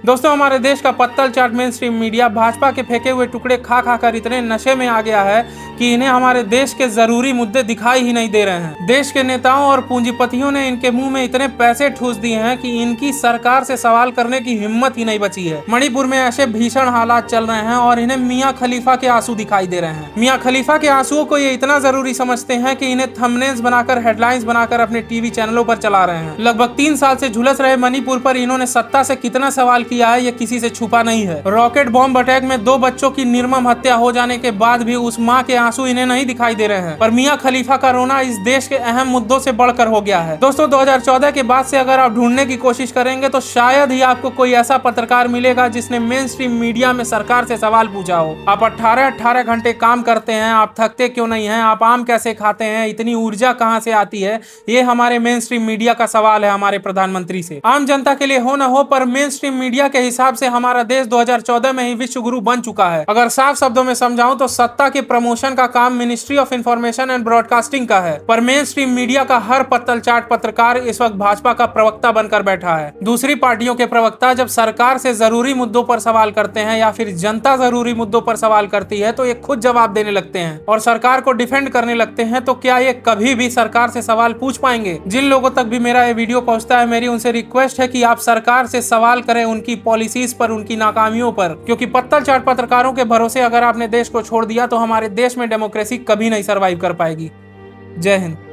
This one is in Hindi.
दोस्तों, हमारे देश का पत्तल चाट मेन स्ट्रीम मीडिया भाजपा के फेंके हुए टुकड़े खा खा कर इतने नशे में आ गया है कि इन्हें हमारे देश के जरूरी मुद्दे दिखाई ही नहीं दे रहे हैं। देश के नेताओं और पूंजीपतियों ने इनके मुंह में इतने पैसे ठूस दिए हैं कि इनकी सरकार से सवाल करने की हिम्मत ही नहीं बची है। मणिपुर में ऐसे भीषण हालात चल रहे हैं और इन्हें मियां खलीफा के आंसू दिखाई दे रहे हैं। मियां खलीफा के आंसुओं को ये इतना जरूरी समझते हैं कि इन्हें थंबनेल्स बनाकर, हेडलाइंस बनाकर अपने टीवी चैनलों पर चला रहे हैं। लगभग 3 साल से झुलस रहे मणिपुर पर इन्होंने सत्ता से कितना सवाल किया है, ये किसी से छुपा नहीं है। रॉकेट बॉम्ब अटैक में 2 बच्चों की निर्मम हत्या हो जाने के बाद भी उस मां के आंसू इन्हें नहीं दिखाई दे रहे हैं। पर मियां खलीफा का रोना इस देश के अहम मुद्दों से बढ़कर हो गया है। दोस्तों, 2014 के बाद से अगर आप ढूंढने की कोशिश करेंगे तो शायद ही आपको कोई ऐसा पत्रकार मिलेगा जिसने मेन स्ट्रीम मीडिया में सरकार से सवाल पूछा हो। आप 18 घंटे काम करते हैं, आप थकते क्यों नहीं हैं? आप आम कैसे खाते हैं? इतनी ऊर्जा कहां से आती है? ये हमारे मेन स्ट्रीम मीडिया का सवाल है हमारे प्रधानमंत्री से। आम जनता के लिए हो न हो, पर मेन स्ट्रीम मीडिया के हिसाब से हमारा देश 2014 में ही विश्व गुरु बन चुका है। अगर साफ शब्दों में समझाऊं तो सत्ता के प्रमोशन का काम ministry of information and broadcasting का है, पर मेन स्ट्रीम मीडिया का हर पत्तल चाट पत्रकार इस वक्त भाजपा का प्रवक्ता बनकर बैठा है। दूसरी पार्टियों के प्रवक्ता जब सरकार से जरूरी मुद्दों पर सवाल करते हैं या फिर जनता जरूरी मुद्दों पर सवाल करती है तो ये खुद जवाब देने लगते हैं और सरकार को डिफेंड करने लगते हैं। तो क्या ये कभी भी सरकार से सवाल पूछ पाएंगे? जिन लोगों तक भी मेरा ये वीडियो पहुंचता है, मेरी उनसे रिक्वेस्ट है कि आप सरकार से सवाल करें उनकी पॉलिसीज पर, उनकी नाकामियों पर, क्योंकि पत्तल चाट पत्रकारों के भरोसे अगर आपने देश को छोड़ दिया तो हमारे देश में डेमोक्रेसी कभी नहीं सर्वाइव कर पाएगी। जय हिंद।